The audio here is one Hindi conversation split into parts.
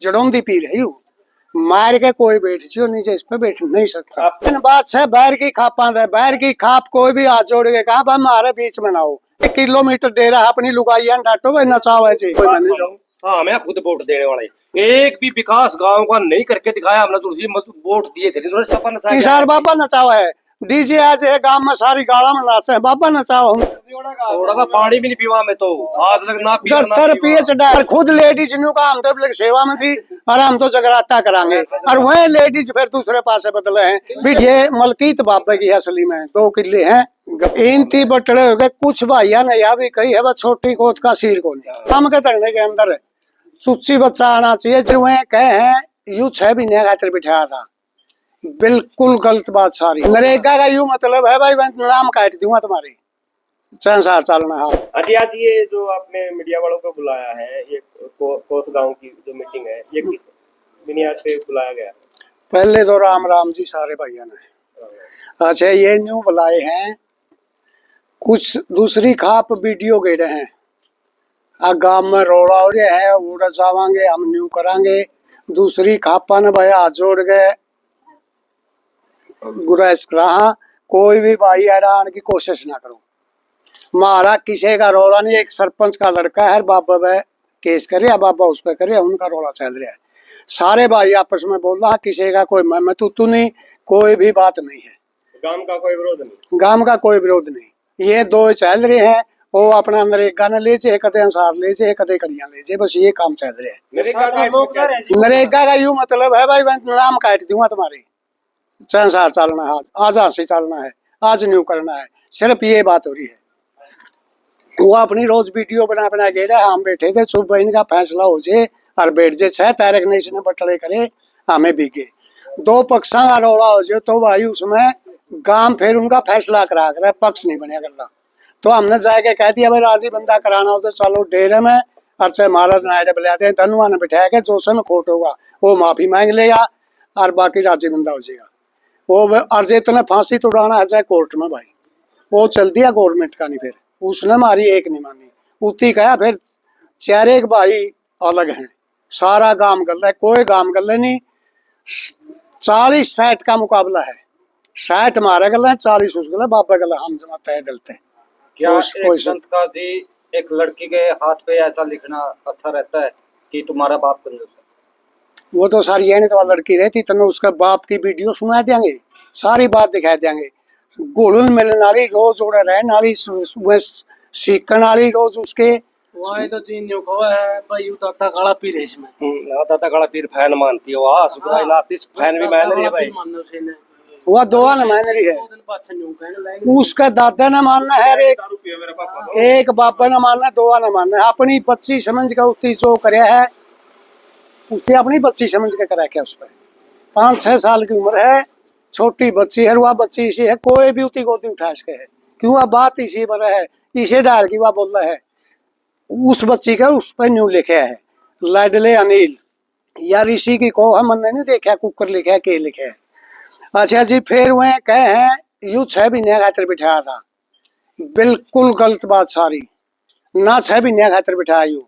जड़ोंदी पी रही हूँ, मार के कोई बैठ जियो नीचे इस पे बैठ नहीं सकता। बात है बैर की खापा दे, बैर की खाप कोई भी हाथ जोड़ के कहा हमारे बीच में ना हो। 1 किलोमीटर दे रहा अपनी लुगाइया डांटो भाई नचाओ है कोई मन जाओ। हाँ मैं खुद वोट देने वाले, एक भी विकास गांव का नहीं करके दिखाया हमने, तुलसी वोट दिए थे तो सपा नचा किसान बाबा नचाओ है, डीजे आज है गांव में सारी गाड़ा में नाचे है, बाबा नचाओ। थोड़ा का पानी भी नहीं पीवा में तो आज तक ना पिया ना दफ्तर पीएच खुद लेडीज न्यू का हम तो सेवा में थी और हम तो जगराता करांगे और वह लेडीज फिर दूसरे पास बदले हैं। भी ये मलकीत बाबा की असली में 2 किले हैं, 3 बटड़े हो गए। कुछ भाइया ने यह भी कही है वह छोटी कोत का सिर को नहीं हम के धरने के अंदर सुच्ची बच्चा आना चाहिए जो वह कहे हैं यू 6 महीने खातिर बिठाया था, बिल्कुल गलत बात सारी। नरेगा का यू मतलब है भाई मैं नाम काट दूंगा तुम्हारी संसार चलना। हाँ अजी आज ये जो आपने मीडिया वालों को बुलाया है, ये कोस गांव की जो मीटिंग है, ये किस बुनियाद पे बुलाया गया? पहले तो राम राम जी सारे भाइयों ने। अच्छा ये न्यू बुलाए हैं, कुछ दूसरी खाप वीडियो गे रहे हैं गांव में रोड़ा हो रहे है उड़ा जावांगे हम न्यू करांगे। दूसरी खापा ने भाई हाथ जोड़ गए गुरेज करा, कोई भी भाई अड़ाने की कोशिश ना करो। मारा किसी का रोला नहीं, एक सरपंच का लड़का है बाबा वह केस करे बाबा उस पर करे, उनका रोला चल रहा है। सारे भाई आपस में बोल रहा किसी का कोई मैं तू नहीं, कोई भी बात नहीं है। गांव का कोई विरोध नहीं, गांव का कोई विरोध नहीं। ये 2 चल रहे हैं, वो अपना नरेगा ने ले जाए कदे अंसार ले जाए कदे कड़िया ले जाए, बस ये काम चल रहा है। नरेगा का यूं मतलब है भाई मैं नाम काट दूंगा तुम्हारी संसार चलना है, आज से चलना है, आज न्यू करना है, सिर्फ ये बात हो रही है। वो अपनी रोज वीडियो बना बना के हम बैठे थे सुबह इनका फैसला हो जाए और बैठ जाए 6 तारीख ने इसने बटड़े करे हमें बिके 2 पक्षा का रोड़ा हो जाए तो भाई उसमें गांव फिर उनका फैसला करा कर पक्ष नहीं बने करता। तो हमने जाके कह दिया भाई राजी बंदा कराना हो तो चलो डेरे में और चाहे महाराज नायडे बुलाते हैं धनुआ ने बिठाया के जो से में खोट होगा वो माफी मांग लेगा और बाकी राजी बंदा हो जाएगा। वो अर्जे इतने फांसी तोड़ाना है चाहे कोर्ट में भाई, वो चल दिया गवर्नमेंट का नहीं, फिर उसने हमारी एक नहीं मानी उती कहा फिर 4 एक भाई अलग हैं, सारा गांव गल है, कोई गांव गल नहीं। 40-60 का मुकाबला है, 60 मारे गल है 40 उस गल बाबा गल हम जमा तय दलते। क्या एक संत का दी एक लड़की के हाथ पे ऐसा लिखना अच्छा रहता है कि तुम्हारा बाप कंजूस है? वो तो सारी है नहीं तो लड़की रहती तो उसका बाप की वीडियो सुना देंगे, सारी बात दिखा देंगे। घुलन मिलने वाली रोज उड़े रहने वाली सीखने वाली रोज उसके वही तो चीन जो खवा है भाई यू दाता काला पीर है इसमें। दाता काला पीर फैन मानती हो आ सुखराई नातिस फैन भी मान रही है भाई, वो दोआ न मान रही है। उसका दादा न मानना है, एक बाबा न मानना, दोआ न मानना है। अपनी बच्ची समझ के उसकी जो करे है उसकी अपनी बच्ची समझ के करे क्या, उस पर 5-6 साल की उम्र है, छोटी बच्ची है, वह बच्ची इसी है, कोई भी उती गोदी उठा सके है क्यों वह बात इसी पर है, इसे डाल की वह बोल रहा है। उस बच्ची का उस पर न्यू लिखे है लाडले अनिल या ऋषि की को हम नहीं देखा कुकर लिखे है के लिखे है। अच्छा जी फिर वह कहे हैं यू 6 महीने खातिर बिठाया था, बिल्कुल गलत बात सारी ना। 6 महीने खातिर बिठाया यू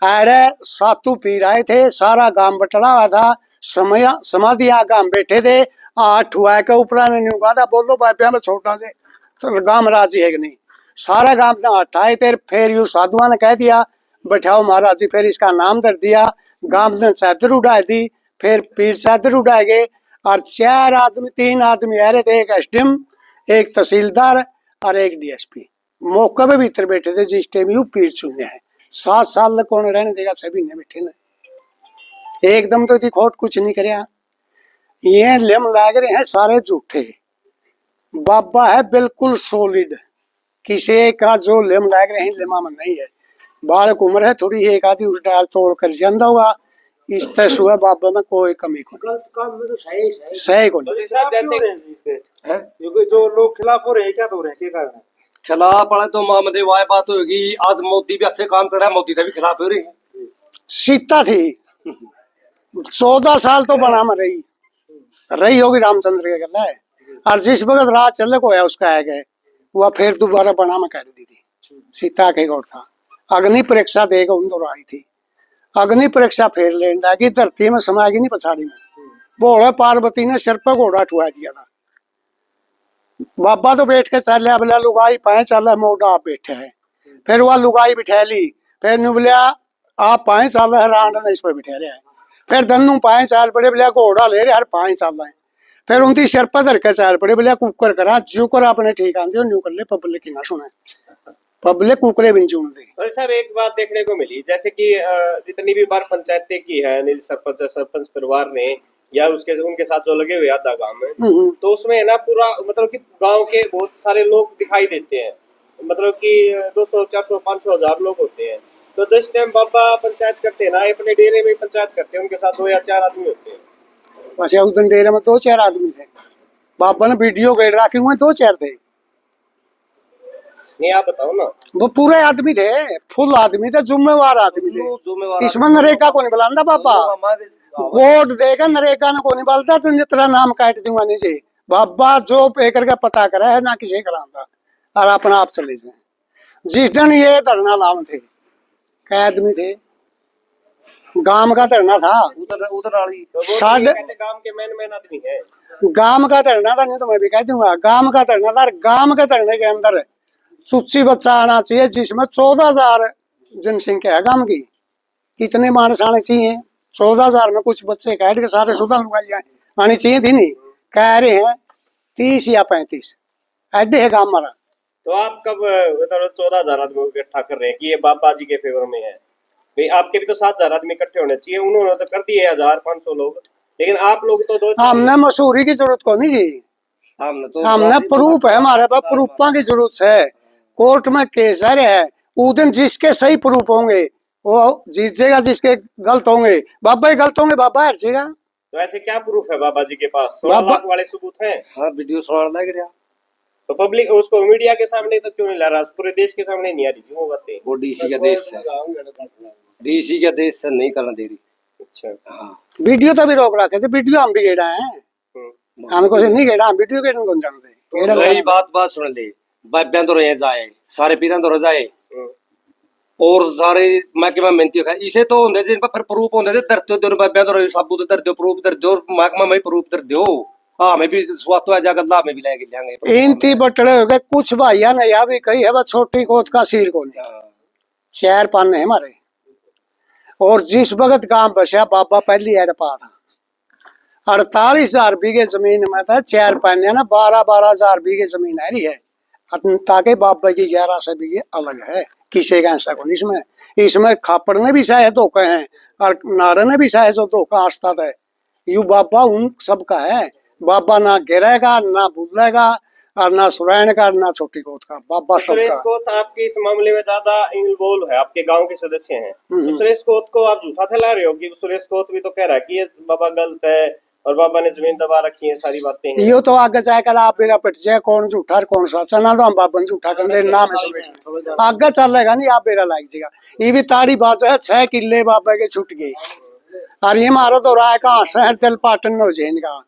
अरे सातू पी रहे थे, सारा गांव बटला हुआ था, समाधि गांव बैठे थे 8 हुआ के ऊपर ने न्यू कहा था बोलो बापिया में छोटा से तो गांव राजी है कि नहीं, सारा गांव ने हटाए थे। फिर यू साधुआ ने कह दिया बैठाओ महाराज जी, फिर इसका नाम दर दिया, गांव ने चादर उड़ा दी, फिर पीर चादर उड़ाए गए और 4 आदमी 3 आदमी आ रहे थे, एक एसडीएम एक तहसीलदार और एक डीएसपी मौके पे भीतर बैठे थे जिस टाइम यू पीर चुने हैं। 7 साल तक कौन रहने देगा, सभी ने बैठे ने एकदम तो खोट कुछ नहीं करया। ये लिम लाग रहे हैं सारे झूठे, बाबा है बिल्कुल सॉलिड, किसी का जो लिम लाग रहे हैं लिमा में नहीं है। बालक उम्र है थोड़ी, एक आदि उस डाल तोड़ कर जिंदा होगा, इस तरह हुआ बाबा में कोई कमी को सही को नहीं। जो लोग खिलाफ हो रहे हैं क्या हो रहे हैं, क्या कारण है? खिलाफ वाले तो मामले वाय बात होगी, आज मोदी भी अच्छे काम कर रहा है, मोदी का भी खिलाफ हो रही है। सीता थी 14 साल तो बना में रही होगी रामचंद्र के गला है, और जिस वक्त रात चले को है उसका है गए वह फिर दोबारा बना में कर दी थी। सीता के गौर था, अग्नि परीक्षा देगा उन दोनों आई थी अग्नि परीक्षा फेर लेंदा की धरती में समाएगी नहीं पछाड़ी में। भोले पार्वती ने सिर पर घोड़ा ठुआ दिया था। बाबा तो बैठ के चल बोला लुगाई पाए चल मोटा आप बैठे है। फिर वह लुगाई बिठा ली। फिर नु बोलिया आप पाए चल है रांड ने इस पर बिठा रहा है। फिर दन्नू पाए चाल पड़े बोलिया घोड़ा ले रहे हर पाए चल है। फिर उनकी सिर पर धर के चाल पड़े बोलिया कुकर करा जो कर अपने ठीक आंदे न्यू कर ले पब्लिक की ना सुने। पब्लिक कुकरे बिन चुन दे। और सर एक बात देखने को मिली, जैसे कि जितनी भी बार पंचायतें की है अनिल सरपंच परिवार ने या उसके उनके साथ जो लगे हुए आधा गांव में, तो उसमें है ना पूरा मतलब कि गांव के बहुत सारे लोग दिखाई देते हैं, मतलब कि 200 400 500 1000 लोग होते हैं। तो जिस टाइम बाबा पंचायत करते हैं ना, अपने डेरे में पंचायत करते हैं, उनके साथ 2 या 4 आदमी होते हैं। अच्छा उस दिन डेरे में 2-4 आदमी थे। बाबा ने वीडियो गेड़ रखे हुए 2-4 थे। नहीं आप बताओ ना। वो पूरे आदमी थे, फुल आदमी थे, जिम्मेवार आदमी थे। इसमें नरेगा को नहीं बुलांदा बाबा। कोड देगा नरेगा ने को नहीं बोलता तो तेरा नाम काट दूंगा नीचे। बाबा जो पे करके पता करा है ना किसी करांदा और अपना आप चले जाए। जिस दिन ये धरना लाम थे कई आदमी थे, गांव का धरना था उधर वाली साढ़े गांव के मेन आदमी है। गांव का धरना था, नहीं तो मैं भी कह दूंगा गांव का धरना था। गांव के धरने के अंदर सूची बच्चा आना चाहिए जिसमें 14,000 जनसंख्या है गांव की। कितने मानस आने चाहिए? 14,000 में कुछ बच्चे काट के सारे सुधा लुगाई आनी चाहिए थी। नहीं कह रहे हैं 30 या 35 ऐडे है गांव हमारा। तो आप कब 14,000 आदमी इकट्ठा कर रहे हैं कि ये बाबा जी के फेवर में है? भाई आपके भी तो 7,000 आदमी इकट्ठे होने चाहिए। उन्होंने तो कर दिए 1,500 लोग, लेकिन आप लोग तो 2 हमने मसूरी की जरूरत को नहीं जी। हमने प्रूफ है, हमारे पास प्रूफा की जरूरत है। कोर्ट में केस है, उस दिन जिसके सही प्रूफ होंगे वो जीतेगा, जिसके गलत होंगे बाबा ही गलत होंगे, बाबा हार जाएगा। तो ऐसे क्या प्रूफ है बाबा जी के पास? 16 लाख वाले सबूत हैं। हाँ वीडियो सुना लग रहा। तो पब्लिक उसको मीडिया के सामने तो क्यों नहीं ला रहा? पूरे देश के सामने नहीं आ रही थी वो बातें। वो डीसी का देश है, डीसी का देश से नहीं करना दे रही। अच्छा हाँ वीडियो तो भी रोक रखे थे, वीडियो हम भी गेड़ा है, हमको नहीं गेड़ा, हम वीडियो गेड़ने कौन जानते। वही बात सुन ले, बाब्या तो रह जाए सारे पीरा तो रह जाए और सारे मैं कि मैं मेहनती है इसे तो होंगे जिन पर फिर प्रूफ होंगे दरते दो बाब्या तो साबुत दर दो प्रूफ दर दो महकमा में प्रूफ दर दो। हाँ मैं भी स्वास्थ्य आ जाकर ला में भी लेके जाएंगे। इनती बटड़े हो गए कुछ भाइया ने या भी कही है बस छोटी कोत का सिर को नहीं 4 पाने है हमारे। और जिस वक्त गांव बसा बाबा पहली एड पा था 48,000 बीघे जमीन में था 4 पाने ना 12,000 बीघे जमीन है रही है। ताकि बाबा की 1100 बीघे अलग है, किसी का ऐसा को इसमें इसमें खापड़ ने भी शायद धोखे हैं और नारे ने भी शायद जो धोखा आस्ता था। यू बाबा उन सबका है। बाबा ना गिरेगा ना भूलेगा और ना सुरैन का ना छोटी कोत का, बाबा सुरेश सबका। कोत आपके इस मामले में ज्यादा इन्वॉल्व है, आपके गांव के सदस्य हैं। तो सुरेश कोत को आप झूठा फैला रहे हो कि सुरेश कोत भी तो कह रहा है कि ये बाबा गलत है और बाबा ने जमीन दबा रखी है, सारी बातें हैं। यो तो आगे जाकर आप मेरा पिट जाए कौन झूठा और कौन सच्चा, ना तो हम बाबा झूठा कर दे नाम है सुरेश। आगे चलेगा नहीं आप मेरा लाग जाएगा। ये भी तारी बात है 6 किले बाबा के छूट गए और ये मारो तो राय का शहर तेल पाटन हो जैन का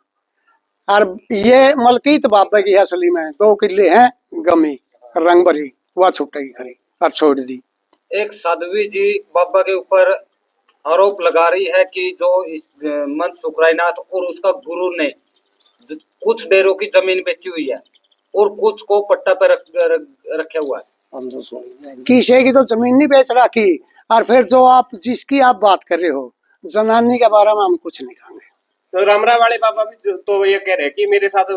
और ये मलकीत बाबा की असली में 2 किले हैं गमी रंग भरी वह छुट्टी खरी और छोड़ दी। एक साध्वी जी बाबा के ऊपर आरोप लगा रही है कि जो इस मंत सुखरायनाथ और उसका गुरु ने कुछ डेरों की जमीन बेची हुई है और कुछ को पट्टा पे रखे हुआ है। किसी की तो जमीन नहीं बेच रखी और फिर जो आप जिसकी आप बात कर रहे हो जनानी के बारे में हम कुछ नहीं कहेंगे। तो रामरा वाले बाबा भी तो ये कह रहे हैं कि मेरे साथ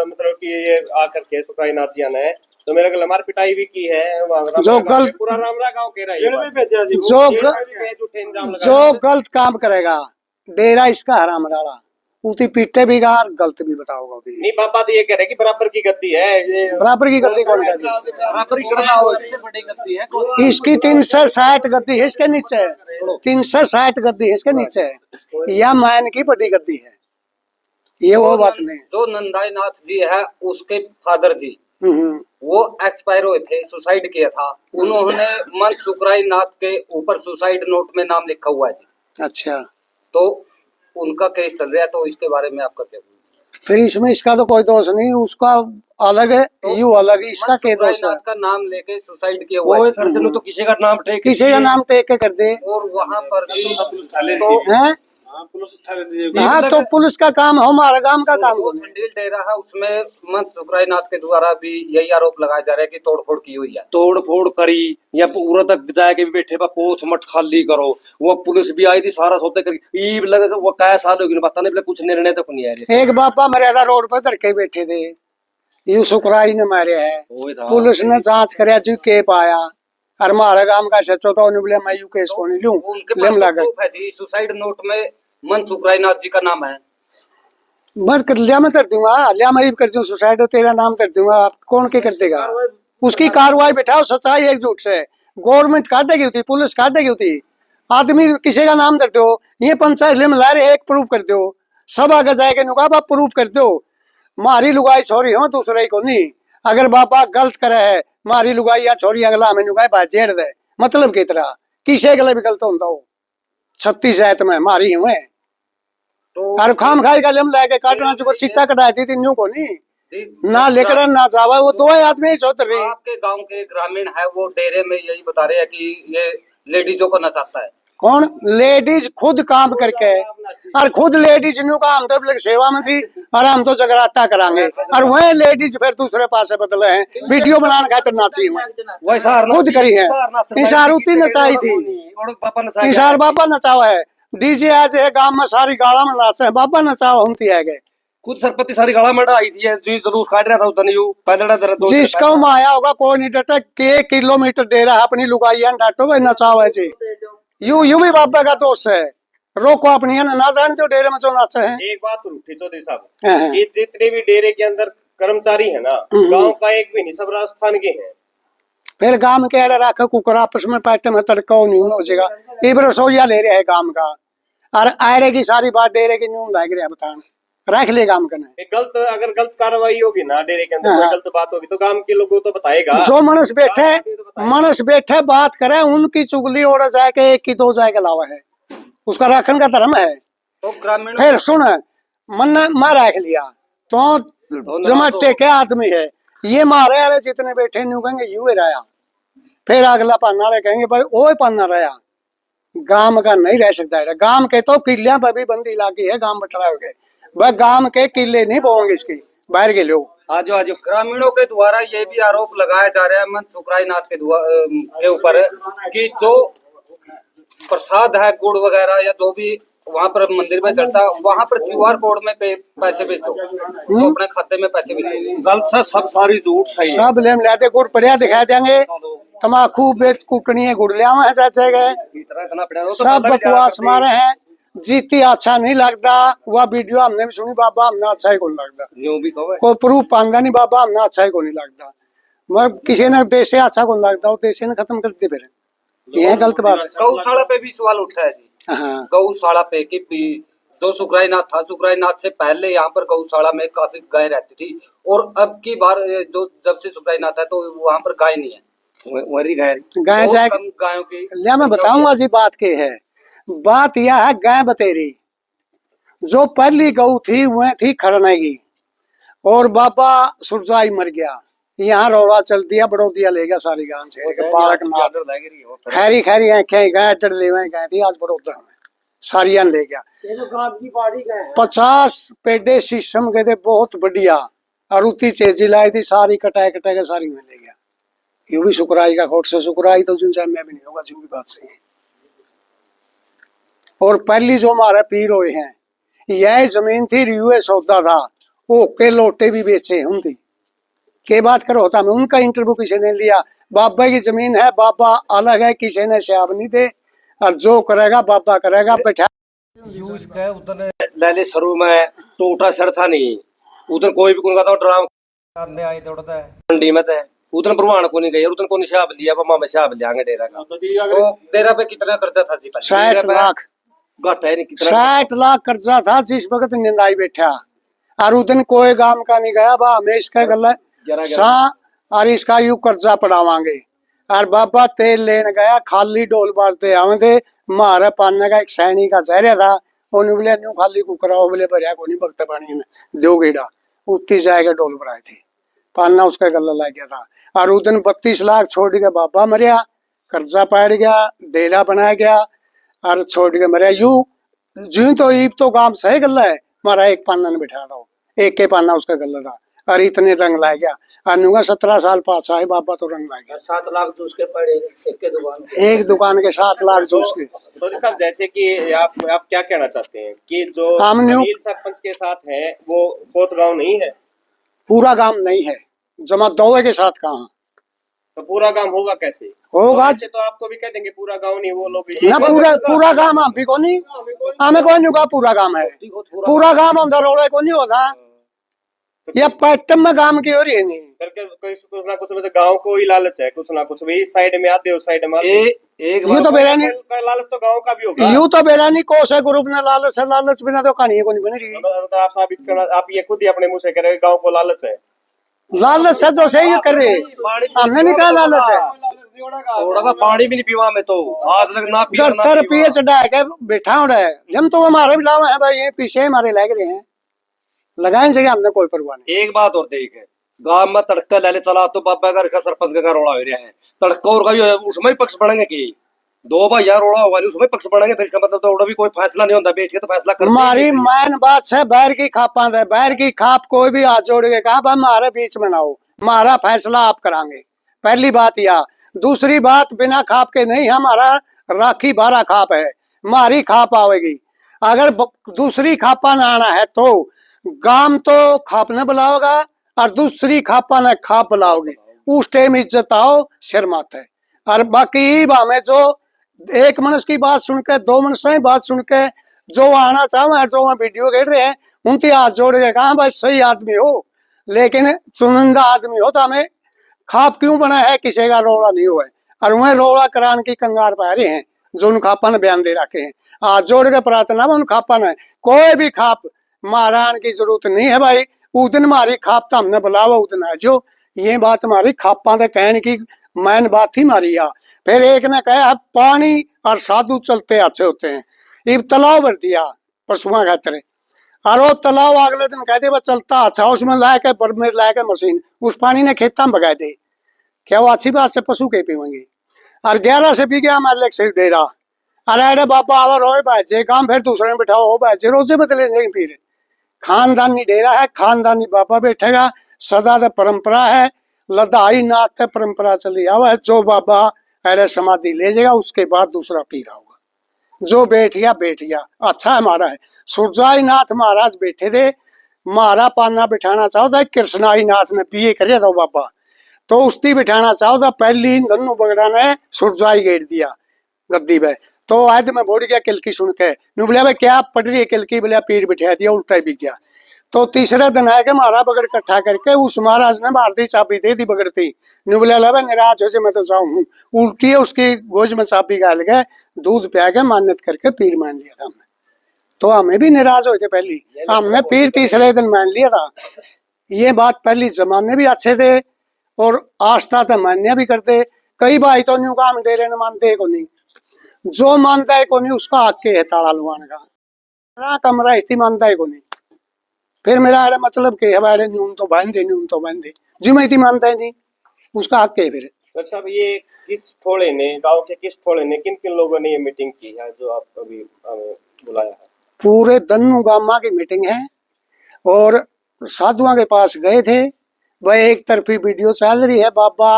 मतलब कि ये आकर के सुखरायनाथ जी आना है तो मेरे को लमार पिटाई भी की है। जो गलत पूरा रामरा गांव कह रहा है जो गलत काम करेगा डेरा इसका हराम राड़ा उती पीटे भी गा गलत भी बताओगा। नहीं बाबा तो ये कह रहे हैं कि बराबर की गद्दी है। बराबर की गद्दी कौन कहती है? बराबर ही करना हो। सबसे बड़ी गलती है इसकी 360 गद्दी है, इसके नीचे है 360 गद्दी है, इसके नीचे है या मैन की बड़ी गद्दी है। ये वो बात नहीं। जो नंदाई नाथ जी है उसके फादर जी वो एक्सपायर हुए थे, सुसाइड किया था। उन्होंने मंत सुखराय नाथ के ऊपर सुसाइड नोट में नाम लिखा हुआ है जी। अच्छा तो उनका केस चल रहा है तो इसके बारे में आपका क्या? फिर इसमें इसका तो कोई दोष नहीं, उसका अलग है, यू अलग है, इसका क्या दोष है? का नाम लेके सुसाइड किया हुआ कोई है घर से तो किसी का नाम टेक किसी का नाम टेक के कर दे और वहाँ पर है। हाँ तो पुलिस का काम है, हमारा काम का काम वो है। संडील डेरा है उसमें मन सुखराय नाथ के द्वारा भी यही आरोप लगाया जा रहा है कि तोड़फोड़ की हुई है। तोड़ फोड़ करी या पूरा तक जाके भी बैठे पोथ मठ खाली करो, वो पुलिस भी आई थी सारा सौदे करी, ई लगा वो क्या साल होगी पता नहीं, कुछ निर्णय तक नहीं आया। एक बापा मर्यादा रोड पर धरके बैठे थे, यू सुखराई ने मारे है, पुलिस ने जांच कराया जी के पाया, और हमारे काम का सचो तो उन्हें बोले मैं यू केस को नहीं लूं। उनके पास तो प्रूफ है जी, सुसाइड नोट में मन सुखराय नाथ जी का नाम है। मत कर लिया, मैं कर दूंगा, लिया मैं कर दूं सुसाइड, तेरा नाम कर दूंगा, आप कौन के कर देगा? उसकी कार्रवाई बैठाओ, सच्चाई एकजुट से, गवर्नमेंट काटेगी होती, पुलिस काटेगी होती, आदमी किसी का नाम कर दो, ये पंचायत में ला रहे एक प्रूफ कर दो, सब आगे जाएगा नुका आप प्रूफ कर दो, मारी लुगाई छोरी हो दूसरे को नहीं, अगर बापा गलत करे है मारी लुगाई या छोरी अगला में नुकाई बात जेड़ दे, मतलब की तरह किसी गले भी गलत होता हो 36 जात में मारी हुए तो खाम खाई का लम लाके काटना चुको सिक्का कटा दी थी न्यू को नहीं ना लेकर ना जावा, वो दो आदमी ही सोच रही। आपके गांव के ग्रामीण है वो डेरे में यही बता रहे हैं कि ये लेडीजों को नचाता है। कौन? लेडीज खुद काम करके, और खुद लेडीज न्यू का हम तो सेवा में थी और हम तो जगराता करांगे, और वह लेडीज फिर दूसरे पासे बदले हैं, वीडियो बनाने खातिर नाची हुए खुद करी है, इशारूती नचाई थी, इशार बाबा नचावा है, डीजे आज है गांव में सारी गाड़ा में नाचे है, बाबा नचावा हम है गए खुद सरपति सारी गाड़ा में आई थी जी, जलूस काट रहा था उधर यू पैदल जिसका माया होगा कोई नहीं डटा, के किलोमीटर दे रहा है अपनी लुगाइया डाटो भाई नचावा है जी, यू भी बाबा का दोस्त है, रोको अपनी है ना जाने तो डेरे में जो नाचे हैं। एक बात उठी चौधरी साहब, ये जितने भी डेरे के अंदर कर्मचारी है ना, गांव का एक भी नहीं, सब राजस्थान के हैं। फिर गांव के अरे रखे कुकर आपस में पैटे में तड़का नहीं हो जाएगा, इब रसोईया ले रहे हैं काम का, और आयरे की सारी बात डेरे की न्यून लाग रहा है, बताना रख ले काम करना। गलत अगर गलत कार्रवाई होगी ना डेरे के अंदर, कोई गलत बात होगी तो गांव के लोगों को तो बताएगा। जो मनस बैठे बात करे उनकी चुगली ओढ़ जाए के एक की दो जाए के अलावा है, उसका रखन का धर्म है। तो ग्रामीण फिर सुन मन मैं रख लिया तो जमा टेके आदमी है, ये मारे वाले जितने बैठे न्यू कहेंगे यू रहा, फिर अगला पन्ना वाले कहेंगे भाई वो पन्ना रहा, गांव का नहीं रह सकता है। गांव के तो किलियां पर भी बंदी इलाकी है, गांव बटरा हो गए, वह गांव के किले नहीं बोएंगे इसकी, बाहर के लोग। आज ग्रामीणों के द्वारा ये भी आरोप लगाया जा रहा है मन सुखराय नाथ के ऊपर कि जो प्रसाद है गुड़ वगैरह या जो भी वहाँ पर मंदिर में चढ़ता, वहाँ पर QR कोड में पैसे भेजो, तो अपने खाते में पैसे भेजो। गलत से सब सारी झूठ सही है। सब लेम लाते गुड़ पड़िया दिखा देंगे, तमाकू बेच कुटनी है गुड़ लिया चाचे गए, सब बकवास मारे हैं, जीती अच्छा नहीं लगता, वह वीडियो हमने भी सुनी बाबा हमने अच्छा ही को नहीं लगता, कोई प्रूफ पांगा नहीं बाबा हमने अच्छा ही को नहीं लगता, मैं किसी ने देश से अच्छा को नहीं लगता, वो देश ने खत्म कर दे, फिर यह गलत बात है। गौशाला पे भी सवाल उठा है जी, गौशाला पे कि जो सुखराय नाथ था, सुखराय नाथ से पहले यहाँ पर गौशाला में काफी गाय रहती थी, और अब की बार जो जब से सुखराय नाथ है तो वहाँ पर गाय नहीं है, वही गाय जाए गायों की। लिया मैं बताऊंगा जी बात के है, बात यह है गाय बतेरी जो पहली गऊ थी वह थी खरनेगी, और बाबा सुरजाई मर गया, यहाँ रौला चल दिया, बड़ौदिया ले गया सारी गांव से, बालक नाथ खैरी खैरी आंखें गाय डर ले गए थी, आज बड़ौदा में सारिया ले गया, 50 पेडे शीशम के थे बहुत बढ़िया, और उती चेजी लाई थी, सारी कटाए कटाए के सारी में ले गया, यू भी सुकराई का खोट से सुकराई तो जिन में भी नहीं होगा जो भी बात सही। और पहली जो हमारे पीर हुए हैं, यह जमीन थी रियुए सौदा था, वो के लोटे भी बेचे उनकी के बात करो होता मैं, उनका इंटरव्यू किसी ने लिया, बाबा की जमीन है, बाबा अलग है, किसी ने शाब नहीं दे, और जो करेगा बाबा करेगा। बैठा ले शुरू में टोटा सर था नहीं, उधर कोई भी कोई ड्राम आए दौड़ता है मंडी में थे, उधर भरवान को नहीं गए, उधर को निशाब लिया, मामा शाब लियांगे डेरा का। तो डेरा पे कितना कर्जा था जी? 60 लाख, घाटा है नहीं कितना, 60 लाख कर्जा था जिस वक्त निंदाई बैठा, और उधर कोई गांव का नहीं गया, बा हमें इसका गल और इसका यू कर्जा पड़ावांगे, और बाबा तेल लेने गया, खाली डोल बाजते आवे, मारे पाने का एक सैनी का चेहरा था, ਉਹਨੂੰ बोले न्यू खाली कुकरा बोले भरिया को नहीं बगते पानी ने दो गेड़ा उत्ती जाएगा डोल भराए थे पालना उसका गला लग गया था। और उस दिन 32 लाख छोड़ के बाबा मरिया, कर्जा पैड़ गया, डेरा बनाया गया और छोड़ के मरिया। यू जू तो ईब तो काम सही गला है, मारा एक पाना ने बिठा दो, एक के पाना उसका गला था और इतने रंग ला गया। और 17 साल पास आए बाबा तो रंग ला गया। 7 लाख जूस के पड़े एक दुकान के 7 लाख जूस के। तो साहब जैसे कि आप क्या कहना चाहते हैं कि जो हमने अनिल सरपंच के साथ है वो बहुत गांव नहीं है? पूरा गांव नहीं है, जमा दौए के साथ कहाँ तो पूरा गांव होगा कैसे? होगा? तो आपको भी कह देंगे पूरा गांव नहीं, वो लोग ना पूरा गांव हम भी को नहीं, हमें कोई नहीं कहा पूरा गांव है, पूरा गांव अंदर रोड़ा को नहीं होता। ये पैटम में गांव की हो रही है नहीं करके कुछ ना कुछ मतलब गांव को ही लालच है, कुछ ना कुछ भी इस साइड में आते उस साइड में एक यूं तो बेरानी लालच तो गांव का भी होगा। यूं तो बेरानी कोस है ग्रुप ने लालच है, लालच बिना तो कहानी को नहीं बन रही। मतलब आप साबित करना, आप ये खुद ही अपने मुंह से कह रहे हो गांव को लालच है। लालच है जो सही कर रहे, हमने नहीं कहा लालच है। थोड़ा का पानी भी नहीं पीवा में तो आज तक ना पिया ना दफ्तर पीए चढ़ा के बैठा हो रहा है। हम तो हमारे भी लावा है भाई, ये पीछे हमारे लग रहे हैं, लगाए चाहिए, हमने कोई परवाह नहीं। एक बात और देख है, गांव में तड़का ले चला तो बाबा का सरपंच का रोड़ा हो रहा है, तड़का और का उसमें ही पक्ष बढ़ेंगे कि दो भाई यार रोड़ा होगा उसमें पक्ष बढ़ेंगे, फिर इसका मतलब तो भी कोई फैसला नहीं होता, बेच के तो फैसला कर। हमारी मैन बात है बैर की खापा है, बैर की खाप कोई भी हाथ जोड़ के कहा हमारे बीच में ना हो, हमारा फैसला आप करांगे। पहली बात यह। दूसरी बात, बिना खाप के नहीं, हमारा राखी 12 खाप है, हमारी खाप आवेगी। अगर दूसरी खापा ना आना है तो गांव तो खाप न बुलाओगा और दूसरी खापा न खाप बुलाओगे, उस टाइम इज्जत आओ शर्मात है। और बाकी हमें जो एक मनुष्य की बात सुनकर, दो मनुष्य की बात सुनकर जो आना चाहे, जो वीडियो घेर रहे हैं उनके हाथ जोड़ के कहा भाई सही आदमी हो, लेकिन चुनिंदा आदमी हो तो हमें खाप क्यों बना है, किसी का रोड़ा नहीं हुआ है। और वह रोड़ा कराने की कंगार पा रहे हैं जो उन खापा ने बयान दे रखे हैं। हाथ जोड़ के प्रार्थना उन खापा ने, कोई भी खाप महारान की जरूरत नहीं है भाई। उस दिन हमारी खाप तो हमने बुलावा उस दिन जो, ये बात हमारी खापा के कहने की मैन बात थी हमारी। या फिर एक ने कहा पानी और साधु चलते अच्छे होते हैं, एक तालाब भर दिया पशुओं खातिर, और वो तालाब अगले दिन कहते वो चलता अच्छा, उसमें लाए के बर्मेर लाए के मशीन, उस पानी ने खेता में बगा दे, क्या वो अच्छी बात से पशु के पीवेंगे। और 11 से पी गया हमारे से दे रहा, अरे बाबा आवर हो भाई काम, फिर दूसरे में बैठाओ हो भाई, रोजे बदले फिर खानदानी डेरा है, खानदानी बाबा बैठेगा, सदा तो परंपरा है, लदाई नाथ परंपरा चली आवा है। जो बाबा अरे समाधि ले जाएगा उसके बाद दूसरा पी रहा होगा, जो बैठ गया अच्छा हमारा है। सुरजाई नाथ महाराज बैठे थे, मारा पाना बिठाना चाहो था, कृष्णाई नाथ ने पिए करे था बाबा, तो उसकी बिठाना चाहो था, पहली धनु बगड़ा ने सुरजाई गेट दिया गद्दी पे, तो आज मैं बोल गया किलकी सुन के, बोलिया भाई क्या पड़ रही है किलकी, बोलिया पीर बिठा दिया, उल्टा भी गया। तो तीसरे दिन आया के मारा बगड़ इकट्ठा करके उस महाराज ने मार दी, चाबी दे दी बगड़ती, बोलिया ला निराज हो जाए मैं तो जाऊँ, उल्टी है उसकी गोज में चाबी गाल गए, दूध पिया के मान्यत करके पीर मान लिया था हमने। तो हमें भी निराश हुए थे पहली, हमने पीर तीसरे दिन मान लिया था। ये बात पहली जमाने भी अच्छे थे और आस्था तो मान्य भी करते। कई भाई तो न्यू काम दे रहे मानते को नहीं, जो मानता है को नहीं उसका हक है ताला लुआने का, कमरा इस्ती मानता है को नहीं, फिर मेरा अरे मतलब के हमारे न्यून तो बहन दे जी मैं इतनी मानता है नहीं, उसका हक है। फिर डॉक्टर साहब ये किस थोड़े ने, गांव के किस थोड़े ने, किन किन लोगों ने ये मीटिंग की है जो आप अभी बुलाया है? पूरे दन्नू गामा की मीटिंग है और साधुओं के पास गए थे, वह एक तरफी वीडियो चल रही है, बाबा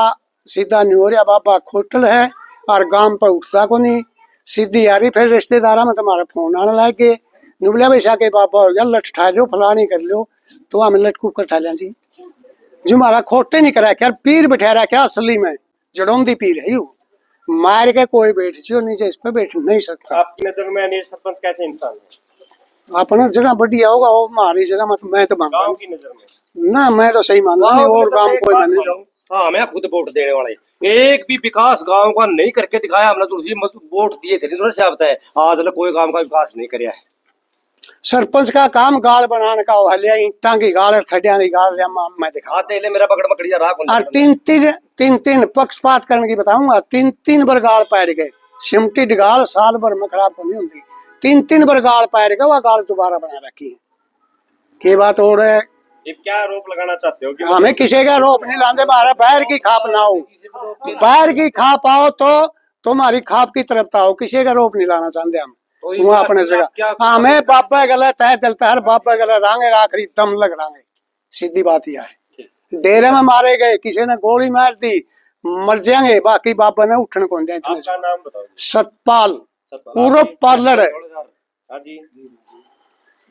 सीधा नहीं हो रहा, बाबा खोटल है और गांव पर उठता को नहीं, सीधी आ रही। फिर रिश्तेदारा में तुम्हारा फोन आने लग गए, नुबलिया बैसा के बाबा हो गया लठ ठा लो फलानी कर लो, तो हमें लटकू कर ठा लिया जी, जो हमारा खोटे नहीं करा क्या, पीर बैठा रहा क्या, असली में जड़ोंदी पीर है यू, मार के कोई बैठ जो नीचे इस पे बैठ नहीं सकता। आपकी नजर में अनिल सरपंच कैसे इंसान है? अपना जगह बढ़िया होगा, वो हमारी जगह मत, मैं तो मानता गांव हूँ की नजर में ना, मैं तो सही मानता हूँ और गांव कोई माने जाऊँ। हाँ मैं खुद वोट देने वाले, एक भी विकास गांव का नहीं करके दिखाया हमने, तुलसी वोट दिए थे से आता है, आज तक कोई गांव का विकास नहीं कराया है। सरपंच का काम गाल बनाने का, हलिया ईंटा की गाल खडिया की गाल मैं दिखा, आते ले मेरा पकड़ मकड़िया रहा और तीन पक्षपात करने की बताऊंगा, तीन बार गाल पैड़ गए, सिमटी गाल साल भर में खराब नहीं होती, तीन बार गाल पैर का, वह गाल दोबारा बना रखी है। की बात हो रहा है, ये क्या आरोप लगाना चाहते हो कि हमें किसी का रोप नहीं लाते, बाहर पैर की खाप ना हो, पैर की खाप आओ तो तुम्हारी खाप की तरफ आओ, किसी का रोप नहीं लाना चाहते हम। वो अपने जगह हमें बाबा गलत है, दिलता हर बाबा गलत रांगे आखिरी दम लग रांगे, सीधी बात यह है। डेरे में मारे गए, किसी ने गोली मार दी, मर जाएंगे, बाकी बाबा ने उठने को दिया। आपका नाम बताओ। सतपाल सतपाल। पूरा पार्लर है। हाँ जी।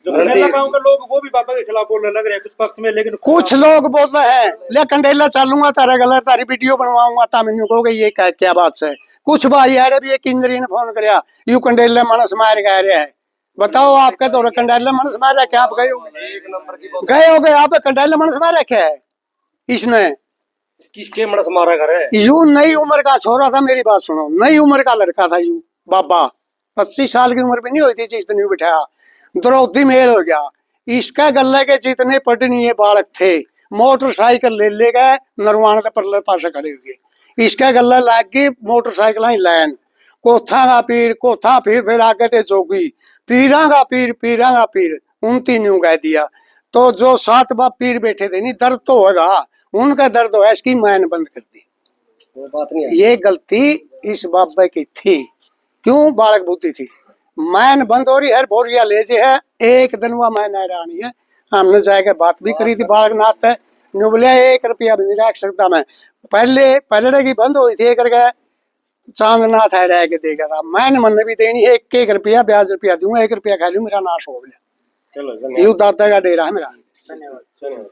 जो कंडेला गांव के लोग वो भी बाबा के खिलाफ बोलने लग रहे हैं कुछ पक्ष में, लेकिन कुछ लोग बोल रहे हैं ले कंडेला चालूंगा तारा गलत, तारी वीडियो बनवाऊंगा, तामिन्यू कहोगे ये क्या बात है। कुछ भाई यार भी एक इंद्री ने फोन कराया, यू कंडेला मनस मार गए रहे है, बताओ आपके तो कंडेला मनस मार रहा क्या, आप गए हो गए आप कंडेला मनस मार रखे है इसने, किसके मनस मारा करे? यू नई उम्र का छोरा था, मेरी बात सुनो, नई उम्र का लड़का था यू बाबा, 25 साल की उम्र भी नहीं हुई थी जिस दिन यू बिठाया, द्रौपदी मेल हो गया। इसका गले के जितने पढ़नीय बालक थे मोटरसाइकिल ले गए, नरवान के परले पासे खड़े हुए, इसका गला लाग गई मोटरसाइकिल ही लाइन, कोथा का पीर कोथा फिर आगे थे जोगी, पीरा का पीर उन तीनों कह दिया। तो जो 7 बाप पीर बैठे थे नहीं, दर्द तो होगा, उनका दर्द हो, इसकी मैन बंद कर दी। वो बात नहीं है। ये गलती इस बाबा की थी, क्यों बालक बुद्धि थी, मैन बंद हो रही है, बोरिया ले जे है, एक दिन वह मैन आनी है, हमने जाके बात भी करी थी बालक नाथ है, बोलिया 1 रुपया भी नहीं रख सकता मैं, पहले की बंद हुई थी करके चांदनाथ है रह के देगा था, मैंने मन भी देनी है 1 रुपया ब्याज रुपया दूंगा, 1 रुपया खा लू मेरा नाश हो गया। चलो यू दादा का डेरा है मेरा। धन्यवाद।